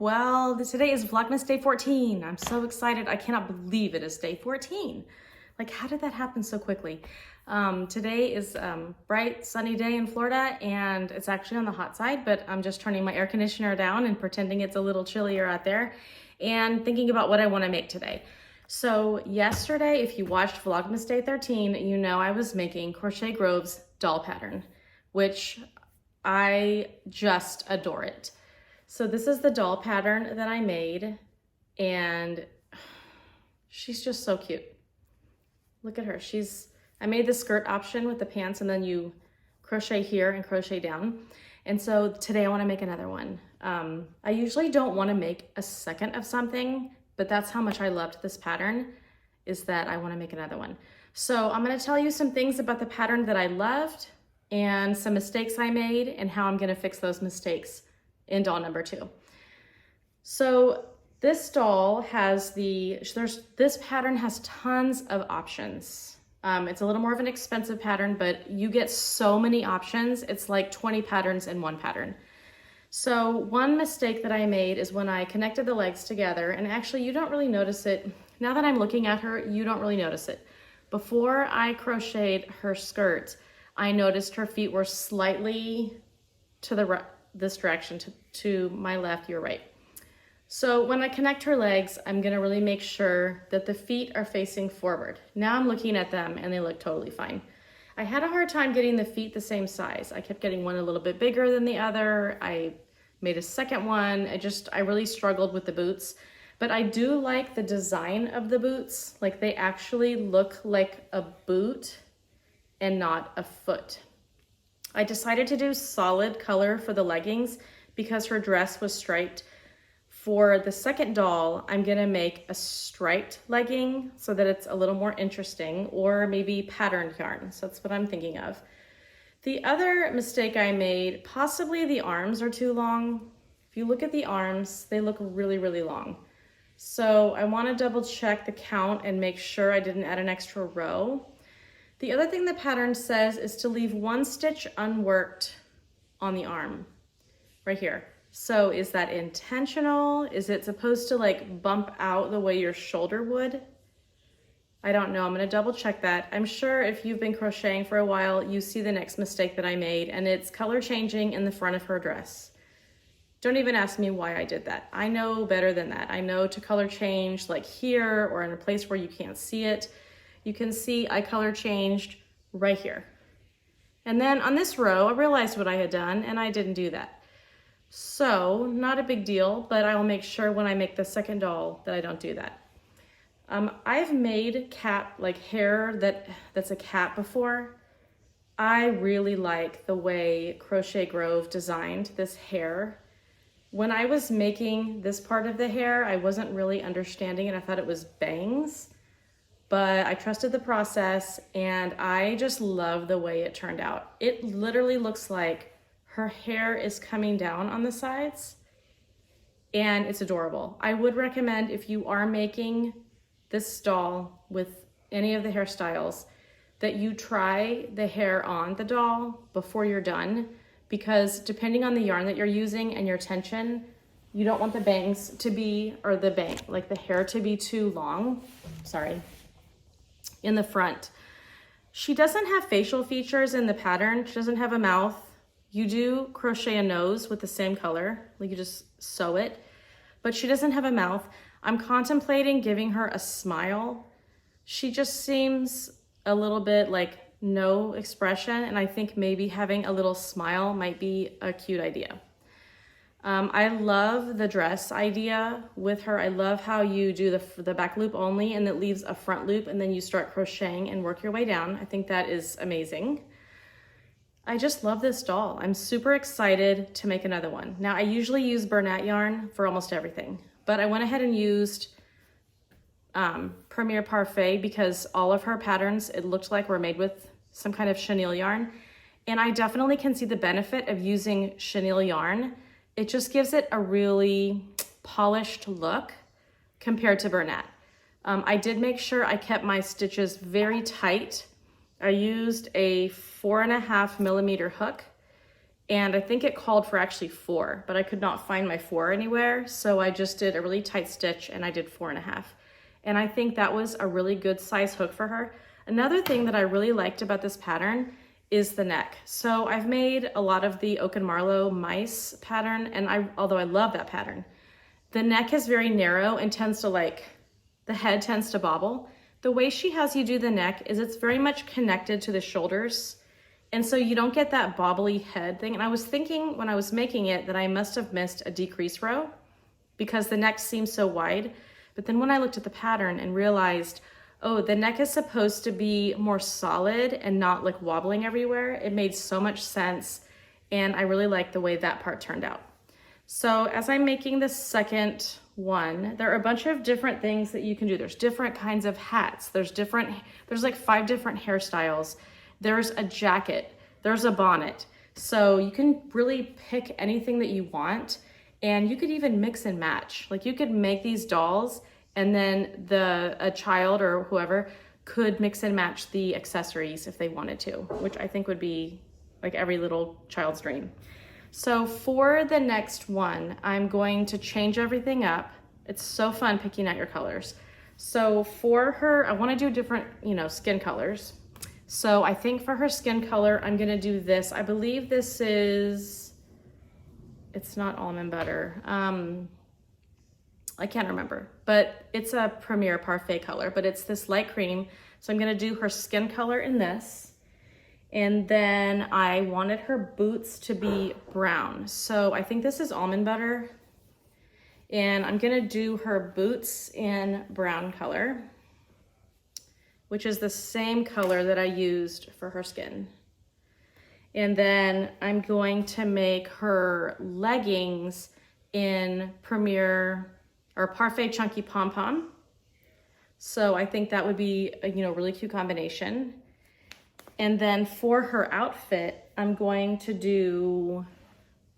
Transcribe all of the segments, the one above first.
Well, today is Vlogmas day 14. I'm so excited. I cannot believe it is day 14. Like, how did that happen so quickly? Today is bright, sunny day in Florida, and it's actually on the hot side, but I'm just turning my air conditioner down and pretending it's a little chillier out there and thinking about what I want to make today. So yesterday, if you watched Vlogmas day 13, you know I was making Crochet Grove's doll pattern, which I just adore it. So this is the doll pattern that I made, and she's just so cute. Look at her. I made the skirt option with the pants, and then you crochet here and crochet down. And so today I want to make another one. I usually don't want to make a second of something, but that's how much I loved this pattern, is that I want to make another one. So I'm going to tell you some things about the pattern that I loved and some mistakes I made and how I'm going to fix those mistakes in doll number 2. So this doll has this pattern has tons of options. It's a little more of an expensive pattern, but you get so many options. It's like 20 patterns in one pattern. So one mistake that I made is when I connected the legs together, and actually you don't really notice it. Now that I'm looking at her, you don't really notice it. Before I crocheted her skirt, I noticed her feet were slightly to the right, this direction, to my left, your right. So when I connect her legs, I'm gonna really make sure that the feet are facing forward. Now I'm looking at them and they look totally fine. I had a hard time getting the feet the same size. I kept getting one a little bit bigger than the other. I made a second one. I really struggled with the boots, but I do like the design of the boots. Like, they actually look like a boot and not a foot. I decided to do solid color for the leggings because her dress was striped. For the second doll, I'm gonna make a striped legging so that it's a little more interesting, or maybe patterned yarn. So that's what I'm thinking of. The other mistake I made, possibly the arms are too long. If you look at the arms, they look really, really long. So I wanna double check the count and make sure I didn't add an extra row. The other thing the pattern says is to leave one stitch unworked on the arm, right here. So is that intentional? Is it supposed to like bump out the way your shoulder would? I don't know. I'm gonna double check that. I'm sure if you've been crocheting for a while, you see the next mistake that I made, and it's color changing in the front of her dress. Don't even ask me why I did that. I know better than that. I know to color change like here or in a place where you can't see it. You can see I color changed right here. And then on this row, I realized what I had done and I didn't do that. So not a big deal, but I will make sure when I make the second doll that I don't do that. I've made hair that's a cat before. I really like the way Crochet Grove designed this hair. When I was making this part of the hair, I wasn't really understanding it. I thought it was bangs. But I trusted the process and I just love the way it turned out. It literally looks like her hair is coming down on the sides and it's adorable. I would recommend, if you are making this doll with any of the hairstyles, that you try the hair on the doll before you're done, because depending on the yarn that you're using and your tension, you don't want the bangs to be, or the hair to be too long. Sorry. In the front. She doesn't have facial features in the pattern. She doesn't have a mouth. You do crochet a nose with the same color, like you just sew it, but she doesn't have a mouth. I'm contemplating giving her a smile. She just seems a little bit like no expression, and I think maybe having a little smile might be a cute idea. I love the dress idea with her. I love how you do the back loop only and it leaves a front loop and then you start crocheting and work your way down. I think that is amazing. I just love this doll. I'm super excited to make another one. Now, I usually use Bernat yarn for almost everything, but I went ahead and used Premier Parfait because all of her patterns, it looked like, were made with some kind of chenille yarn. And I definitely can see the benefit of using chenille yarn. It just gives it a really polished look compared to Bernat. I did make sure I kept my stitches very tight. I used a 4.5 millimeter hook And I think it called for actually 4, but I could not find my 4 anywhere. So I just did a really tight stitch and I did 4.5. And I think that was a really good size hook for her. Another thing that I really liked about this pattern is the neck. So I've made a lot of the Oak and Marlow mice pattern, and although I love that pattern, the neck is very narrow and tends to the head tends to bobble. The way she has you do the neck is it's very much connected to the shoulders. And so you don't get that bobbly head thing. And I was thinking when I was making it that I must have missed a decrease row because the neck seems so wide. But then when I looked at the pattern and realized, oh, the neck is supposed to be more solid and not like wobbling everywhere, it made so much sense. And I really liked the way that part turned out. So as I'm making the second one, there are a bunch of different things that you can do. There's different kinds of hats. There's like 5 different hairstyles. There's a jacket, there's a bonnet. So you can really pick anything that you want, and you could even mix and match. Like you could make these dolls and then a child or whoever could mix and match the accessories if they wanted to, which I think would be like every little child's dream. So for the next one, I'm going to change everything up. It's so fun picking out your colors. So for her, I want to do different, skin colors. So I think for her skin color, I'm gonna do this. I believe this is, it's not almond butter. I can't remember, but it's a Premier Parfait color, but it's this light cream. So I'm gonna do her skin color in this. And then I wanted her boots to be brown. So I think this is almond butter. And I'm gonna do her boots in brown color, which is the same color that I used for her skin. And then I'm going to make her leggings in Premier or Parfait Chunky Pom Pom. So I think that would be a really cute combination. And then for her outfit, I'm going to do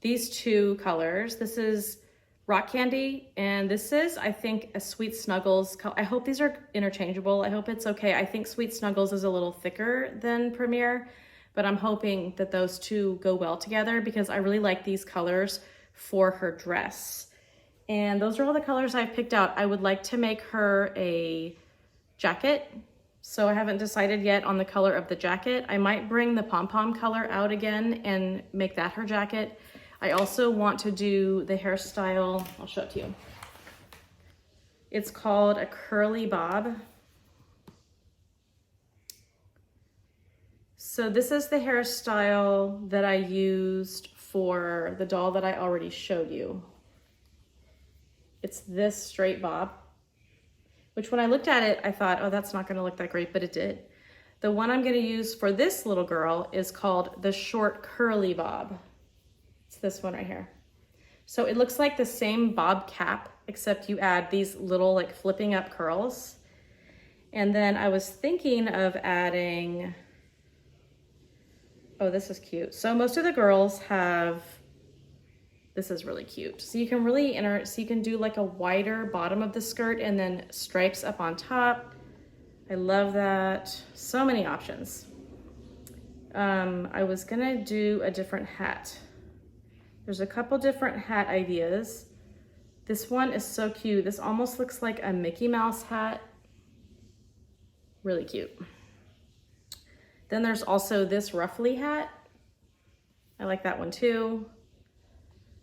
these 2 colors. This is Rock Candy, and this is, I think, a Sweet Snuggles. I hope these are interchangeable. I hope it's okay. I think Sweet Snuggles is a little thicker than Premier, but I'm hoping that those 2 go well together because I really like these colors for her dress. And those are all the colors I've picked out. I would like to make her a jacket. So I haven't decided yet on the color of the jacket. I might bring the pom-pom color out again and make that her jacket. I also want to do the hairstyle, I'll show it to you. It's called a curly bob. So this is the hairstyle that I used for the doll that I already showed you. It's this straight bob, which when I looked at it, I thought, oh, that's not gonna look that great, but it did. The one I'm gonna use for this little girl is called the short curly bob. It's this one right here. So it looks like the same bob cap, except you add these little like flipping up curls. And then I was thinking of adding, oh, this is cute. So most of the girls have, this is really cute. So you can really so you can do like a wider bottom of the skirt and then stripes up on top. I love that. So many options. I was gonna do a different hat. There's a couple different hat ideas. This one is so cute. This almost looks like a Mickey Mouse hat. Really cute. Then there's also this ruffly hat. I like that one too.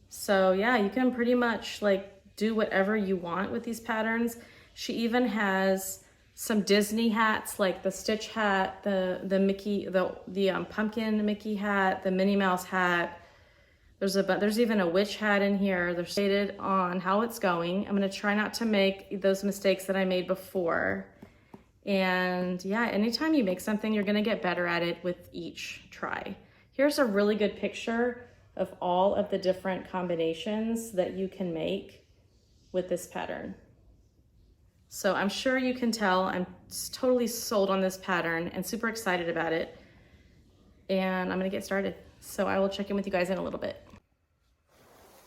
So yeah, you can pretty much like do whatever you want with these patterns. She even has some Disney hats, like the Stitch hat, the Mickey, the pumpkin Mickey hat, the Minnie Mouse hat. There's even a witch hat in here. They're stated on how it's going. I'm gonna try not to make those mistakes that I made before. And yeah, anytime you make something, you're gonna get better at it with each try. Here's a really good picture of all of the different combinations that you can make with this pattern. So I'm sure you can tell I'm totally sold on this pattern and super excited about it. And I'm gonna get started. So I will check in with you guys in a little bit.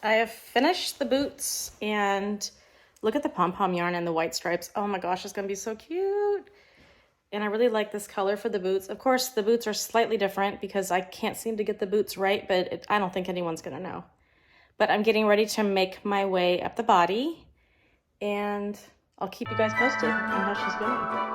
I have finished the boots and look at the pom-pom yarn and the white stripes. Oh my gosh, it's gonna be so cute. And I really like this color for the boots. Of course, the boots are slightly different because I can't seem to get the boots right, but I don't think anyone's gonna know. But I'm getting ready to make my way up the body, and I'll keep you guys posted on how she's going.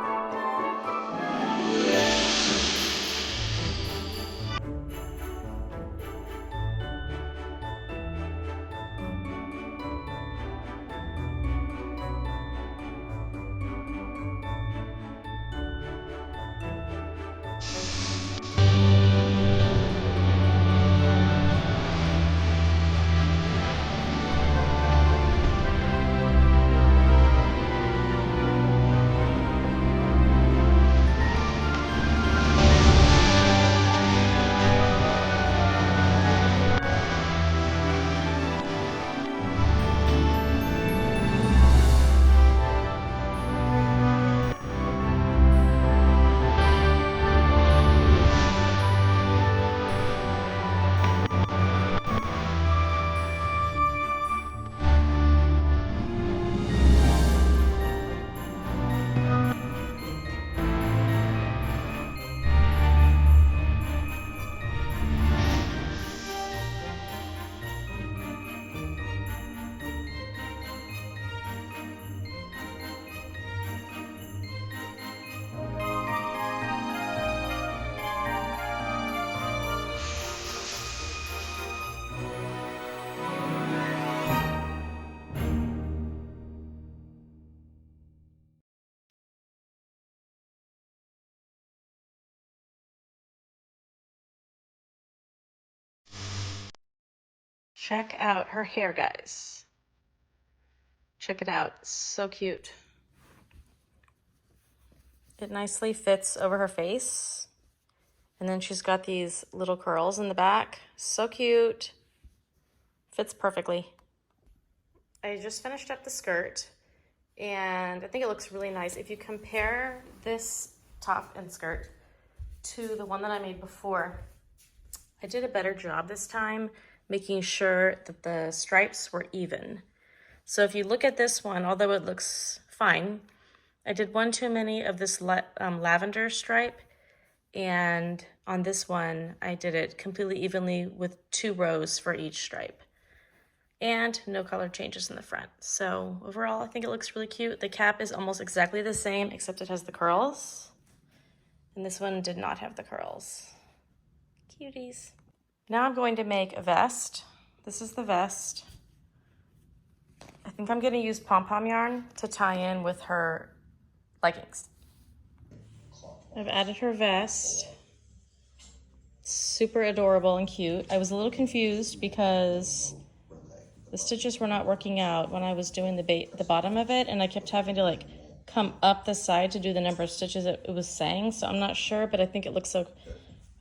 Check out her hair, guys. Check it out, so cute. It nicely fits over her face. And then she's got these little curls in the back. So cute. Fits perfectly. I just finished up the skirt, and I think it looks really nice. If you compare this top and skirt to the one that I made before, I did a better job this time making sure that the stripes were even. So if you look at this one, although it looks fine, I did one too many of this lavender stripe, and on this one, I did it completely evenly with 2 rows for each stripe. And no color changes in the front. So overall, I think it looks really cute. The cap is almost exactly the same, except it has the curls. And this one did not have the curls. Cuties. Now I'm going to make a vest. This is the vest. I think I'm gonna use pom-pom yarn to tie in with her leggings. I've added her vest. Super adorable and cute. I was a little confused because the stitches were not working out when I was doing the bottom of it, and I kept having to like come up the side to do the number of stitches it was saying, so I'm not sure, but I think it looks so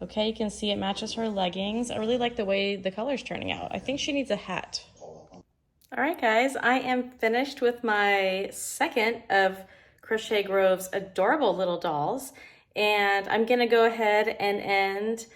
okay. You can see it matches her leggings. I really like the way the color's turning out. I think she needs a hat. All right, guys, I am finished with my second of Crochet Grove's adorable little dolls, and I'm gonna go ahead and end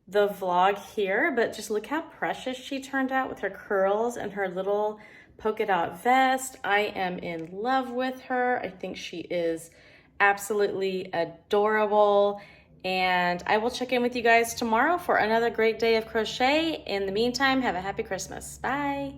the vlog here, but just look how precious she turned out with her curls and her little polka dot vest. I am in love with her. I think she is absolutely adorable, and I will check in with you guys tomorrow for another great day of crochet. In the meantime, have a happy Christmas. Bye.